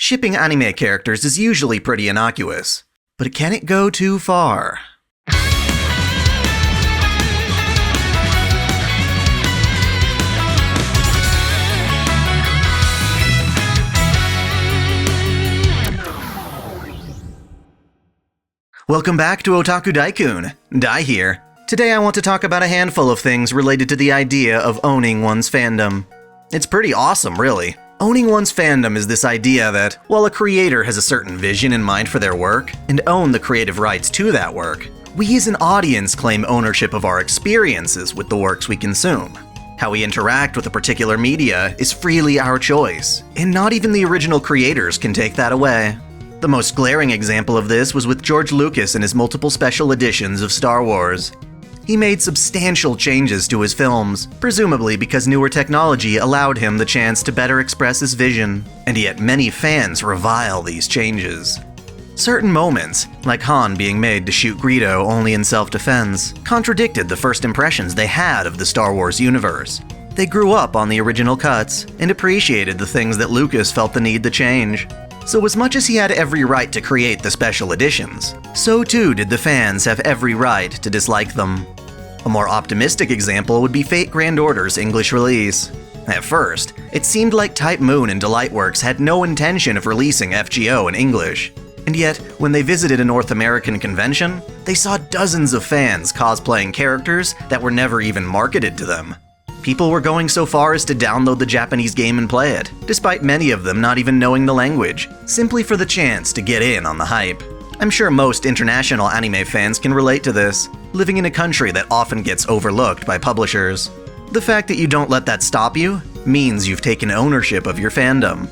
Shipping anime characters is usually pretty innocuous, but can it go too far? Welcome back to Otaku Daikun. Dai here. Today I want to talk about a handful of things related to the idea of owning one's fandom. It's pretty awesome, really. Owning one's fandom is this idea that, while a creator has a certain vision in mind for their work, and own the creative rights to that work, we as an audience claim ownership of our experiences with the works we consume. How we interact with a particular media is freely our choice, and not even the original creators can take that away. The most glaring example of this was with George Lucas and his multiple special editions of Star Wars. He made substantial changes to his films, presumably because newer technology allowed him the chance to better express his vision, and yet many fans revile these changes. Certain moments, like Han being made to shoot Greedo only in self-defense, contradicted the first impressions they had of the Star Wars universe. They grew up on the original cuts, and appreciated the things that Lucas felt the need to change. So as much as he had every right to create the special editions, so too did the fans have every right to dislike them. A more optimistic example would be Fate Grand Order's English release. At first, it seemed like Type Moon and Delightworks had no intention of releasing FGO in English. And yet, when they visited a North American convention, they saw dozens of fans cosplaying characters that were never even marketed to them. People were going so far as to download the Japanese game and play it, despite many of them not even knowing the language, simply for the chance to get in on the hype. I'm sure most international anime fans can relate to this, living in a country that often gets overlooked by publishers. The fact that you don't let that stop you means you've taken ownership of your fandom.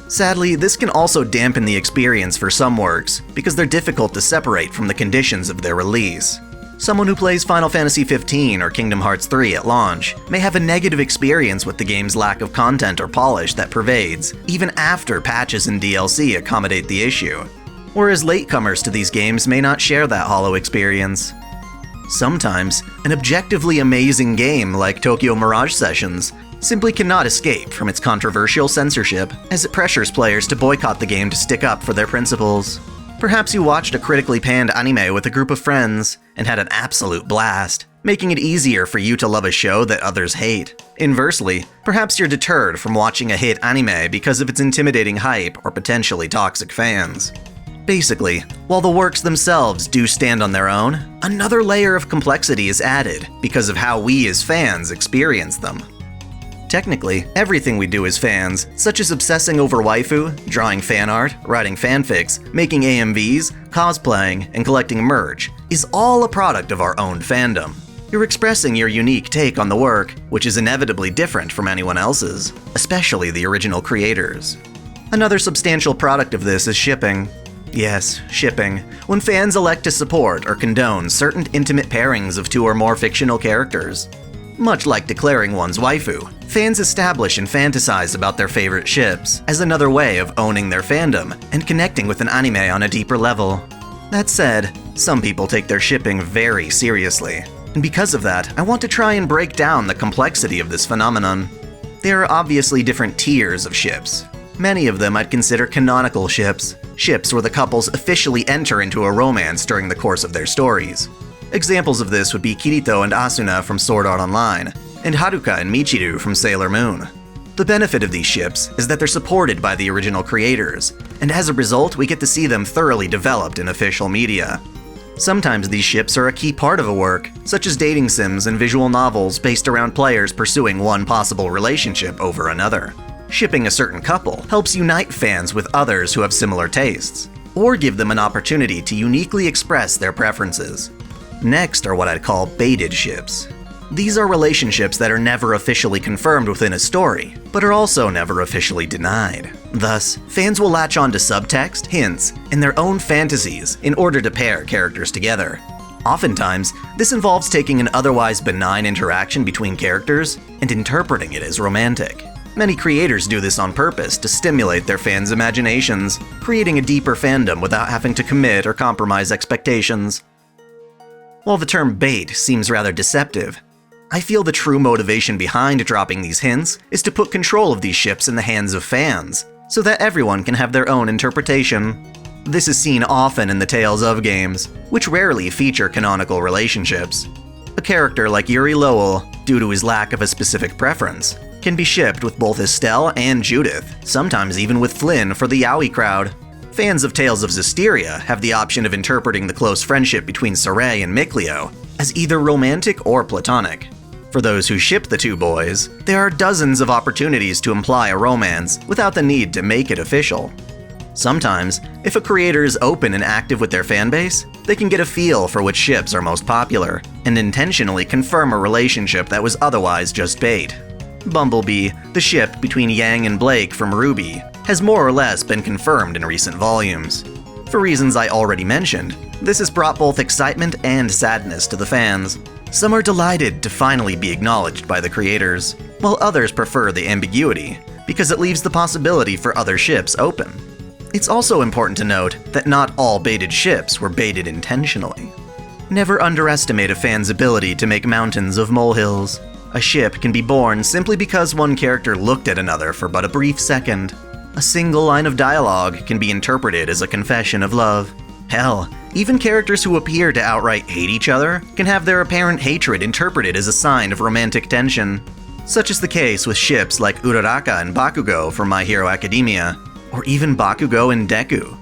Sadly, this can also dampen the experience for some works, because they're difficult to separate from the conditions of their release. Someone who plays Final Fantasy XV or Kingdom Hearts 3 at launch may have a negative experience with the game's lack of content or polish that pervades, even after patches and DLC accommodate the issue. Whereas latecomers to these games may not share that hollow experience. Sometimes, an objectively amazing game like Tokyo Mirage Sessions simply cannot escape from its controversial censorship, as it pressures players to boycott the game to stick up for their principles. Perhaps you watched a critically panned anime with a group of friends and had an absolute blast, making it easier for you to love a show that others hate. Inversely, perhaps you're deterred from watching a hit anime because of its intimidating hype or potentially toxic fans. Basically, while the works themselves do stand on their own, another layer of complexity is added because of how we as fans experience them. Technically, everything we do as fans, such as obsessing over waifu, drawing fan art, writing fanfics, making AMVs, cosplaying, and collecting merch, is all a product of our own fandom. You're expressing your unique take on the work, which is inevitably different from anyone else's, especially the original creators. Another substantial product of this is shipping. Yes, shipping. When fans elect to support or condone certain intimate pairings of two or more fictional characters. Much like declaring one's waifu, fans establish and fantasize about their favorite ships as another way of owning their fandom and connecting with an anime on a deeper level. That said, some people take their shipping very seriously, and because of that, I want to try and break down the complexity of this phenomenon. There are obviously different tiers of ships. Many of them I'd consider canonical ships, ships where the couples officially enter into a romance during the course of their stories. Examples of this would be Kirito and Asuna from Sword Art Online, and Haruka and Michiru from Sailor Moon. The benefit of these ships is that they're supported by the original creators, and as a result we get to see them thoroughly developed in official media. Sometimes these ships are a key part of a work, such as dating sims and visual novels based around players pursuing one possible relationship over another. Shipping a certain couple helps unite fans with others who have similar tastes, or give them an opportunity to uniquely express their preferences. Next are what I'd call baited ships. These are relationships that are never officially confirmed within a story, but are also never officially denied. Thus, fans will latch on to subtext, hints, and their own fantasies in order to pair characters together. Oftentimes, this involves taking an otherwise benign interaction between characters and interpreting it as romantic. Many creators do this on purpose to stimulate their fans' imaginations, creating a deeper fandom without having to commit or compromise expectations. While the term bait seems rather deceptive, I feel the true motivation behind dropping these hints is to put control of these ships in the hands of fans, so that everyone can have their own interpretation. This is seen often in the Tales of games, which rarely feature canonical relationships. A character like Yuri Lowell, due to his lack of a specific preference, can be shipped with both Estelle and Judith, sometimes even with Flynn for the yaoi crowd. Fans of Tales of Zestiria have the option of interpreting the close friendship between Saray and Mikleo as either romantic or platonic. For those who ship the two boys, there are dozens of opportunities to imply a romance without the need to make it official. Sometimes, if a creator is open and active with their fanbase, they can get a feel for which ships are most popular, and intentionally confirm a relationship that was otherwise just bait. Bumblebee, the ship between Yang and Blake from RWBY, has more or less been confirmed in recent volumes. For reasons I already mentioned, this has brought both excitement and sadness to the fans. Some are delighted to finally be acknowledged by the creators, while others prefer the ambiguity, because it leaves the possibility for other ships open. It's also important to note that not all baited ships were baited intentionally. Never underestimate a fan's ability to make mountains of molehills. A ship can be born simply because one character looked at another for but a brief second. A single line of dialogue can be interpreted as a confession of love. Hell, even characters who appear to outright hate each other can have their apparent hatred interpreted as a sign of romantic tension. Such is the case with ships like Uraraka and Bakugo from My Hero Academia, or even Bakugo and Deku.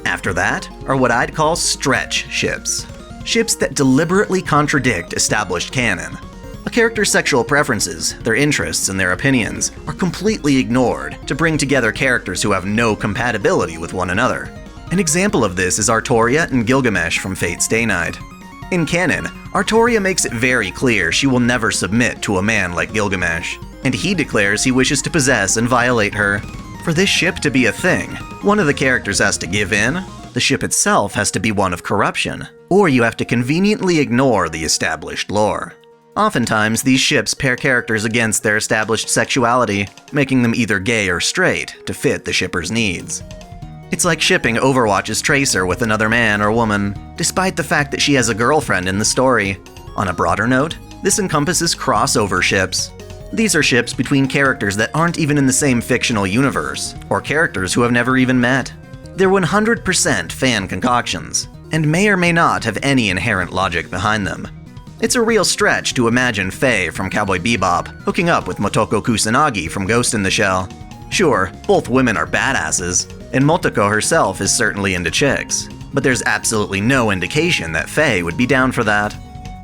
After that are what I'd call stretch ships. Ships that deliberately contradict established canon. A character's sexual preferences, their interests, and their opinions are completely ignored to bring together characters who have no compatibility with one another. An example of this is Artoria and Gilgamesh from Fate Stay Night. In canon, Artoria makes it very clear she will never submit to a man like Gilgamesh, and he declares he wishes to possess and violate her. For this ship to be a thing, one of the characters has to give in, the ship itself has to be one of corruption, or you have to conveniently ignore the established lore. Oftentimes, these ships pair characters against their established sexuality, making them either gay or straight to fit the shipper's needs. It's like shipping Overwatch's Tracer with another man or woman, despite the fact that she has a girlfriend in the story. On a broader note, this encompasses crossover ships. These are ships between characters that aren't even in the same fictional universe, or characters who have never even met. They're 100% fan concoctions, and may or may not have any inherent logic behind them. It's a real stretch to imagine Faye from Cowboy Bebop hooking up with Motoko Kusanagi from Ghost in the Shell. Sure, both women are badasses, and Motoko herself is certainly into chicks, but there's absolutely no indication that Faye would be down for that.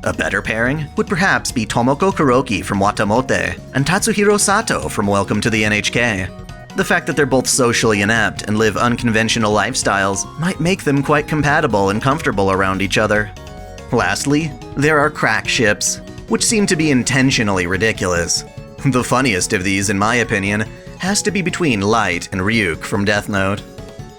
A better pairing would perhaps be Tomoko Kuroki from Watamote and Tatsuhiro Sato from Welcome to the NHK. The fact that they're both socially inept and live unconventional lifestyles might make them quite compatible and comfortable around each other. Lastly, there are crack ships, which seem to be intentionally ridiculous. The funniest of these, in my opinion, has to be between Light and Ryuk from Death Note.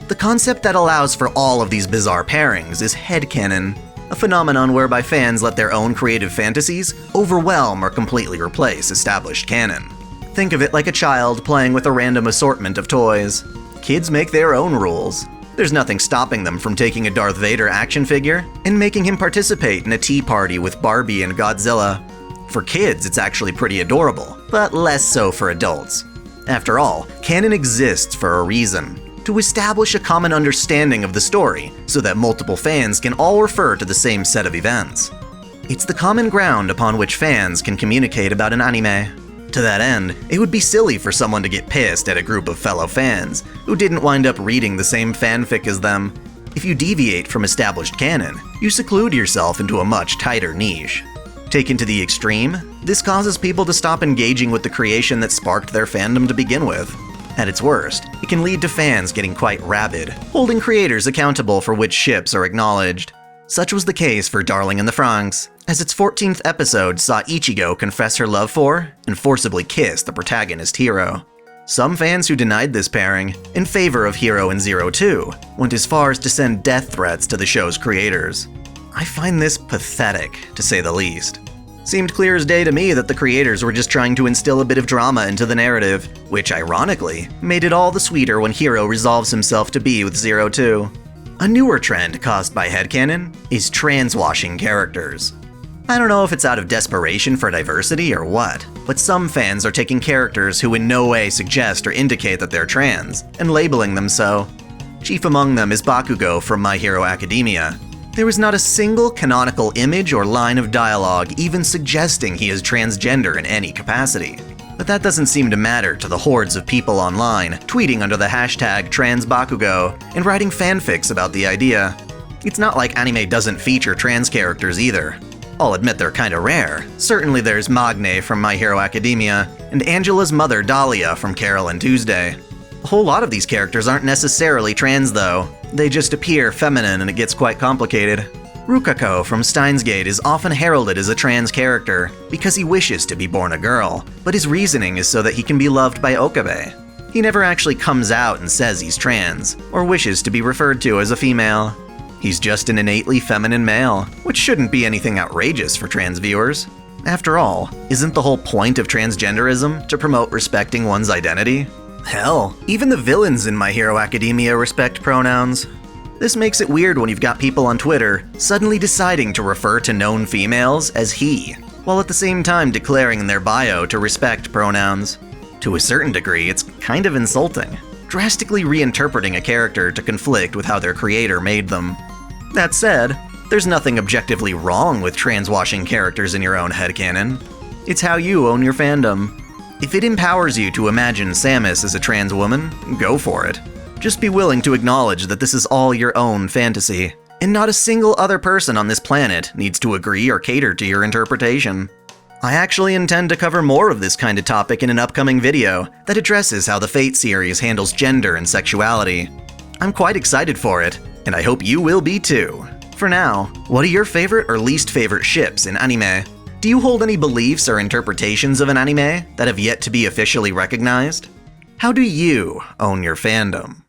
The concept that allows for all of these bizarre pairings is Headcanon, a phenomenon whereby fans let their own creative fantasies overwhelm or completely replace established canon. Think of it like a child playing with a random assortment of toys. Kids make their own rules. There's nothing stopping them from taking a Darth Vader action figure and making him participate in a tea party with Barbie and Godzilla. For kids, it's actually pretty adorable, but less so for adults. After all, canon exists for a reason, to establish a common understanding of the story so that multiple fans can all refer to the same set of events. It's the common ground upon which fans can communicate about an anime. To that end, it would be silly for someone to get pissed at a group of fellow fans who didn't wind up reading the same fanfic as them. If you deviate from established canon, you seclude yourself into a much tighter niche. Taken to the extreme, this causes people to stop engaging with the creation that sparked their fandom to begin with. At its worst, it can lead to fans getting quite rabid, holding creators accountable for which ships are acknowledged. Such was the case for Darling in the Franxx, as its 14th episode saw Ichigo confess her love for and forcibly kiss the protagonist Hiro. Some fans who denied this pairing, in favor of Hiro and Zero 2, went as far as to send death threats to the show's creators. I find this pathetic, to say the least. Seemed clear as day to me that the creators were just trying to instill a bit of drama into the narrative, which ironically made it all the sweeter when Hiro resolves himself to be with Zero 2. A newer trend caused by Headcanon is transwashing characters. I don't know if it's out of desperation for diversity or what, but some fans are taking characters who in no way suggest or indicate that they're trans, and labeling them so. Chief among them is Bakugo from My Hero Academia. There is not a single canonical image or line of dialogue even suggesting he is transgender in any capacity. But that doesn't seem to matter to the hordes of people online, tweeting under the hashtag #TransBakugo and writing fanfics about the idea. It's not like anime doesn't feature trans characters either. I'll admit they're kinda rare. Certainly there's Magne from My Hero Academia, and Angela's mother Dahlia from Carol and Tuesday. A whole lot of these characters aren't necessarily trans though. They just appear feminine and it gets quite complicated. Rukako from Steins Gate is often heralded as a trans character because he wishes to be born a girl, but his reasoning is so that he can be loved by Okabe. He never actually comes out and says he's trans, or wishes to be referred to as a female. He's just an innately feminine male, which shouldn't be anything outrageous for trans viewers. After all, isn't the whole point of transgenderism to promote respecting one's identity? Hell, even the villains in My Hero Academia respect pronouns. This makes it weird when you've got people on Twitter suddenly deciding to refer to known females as he, while at the same time declaring in their bio to respect pronouns. To a certain degree, it's kind of insulting, drastically reinterpreting a character to conflict with how their creator made them. That said, there's nothing objectively wrong with transwashing characters in your own headcanon. It's how you own your fandom. If it empowers you to imagine Samus as a trans woman, go for it. Just be willing to acknowledge that this is all your own fantasy, and not a single other person on this planet needs to agree or cater to your interpretation. I actually intend to cover more of this kind of topic in an upcoming video that addresses how the Fate series handles gender and sexuality. I'm quite excited for it, and I hope you will be too. For now, what are your favorite or least favorite ships in anime? Do you hold any beliefs or interpretations of an anime that have yet to be officially recognized? How do you own your fandom?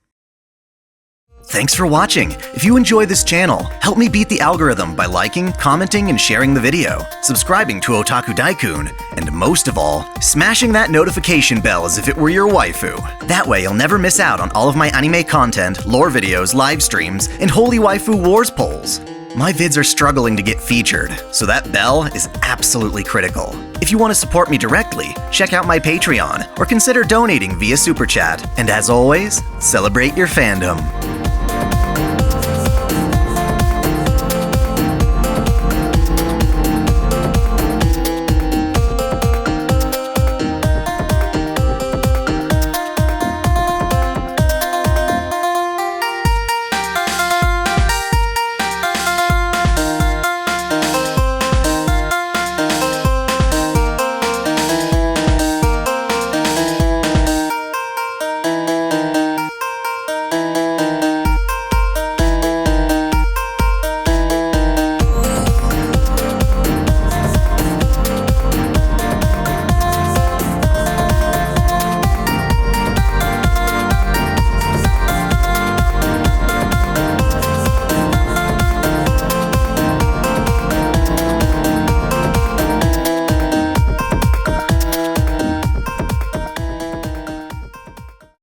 Thanks for watching! If you enjoy this channel, help me beat the algorithm by liking, commenting, and sharing the video, subscribing to Otaku Daikun, and most of all, smashing that notification bell as if it were your waifu. That way you'll never miss out on all of my anime content, lore videos, live streams, and Holy Waifu Wars polls. My vids are struggling to get featured, so that bell is absolutely critical. If you want to support me directly, check out my Patreon, or consider donating via Super Chat. And as always, celebrate your fandom.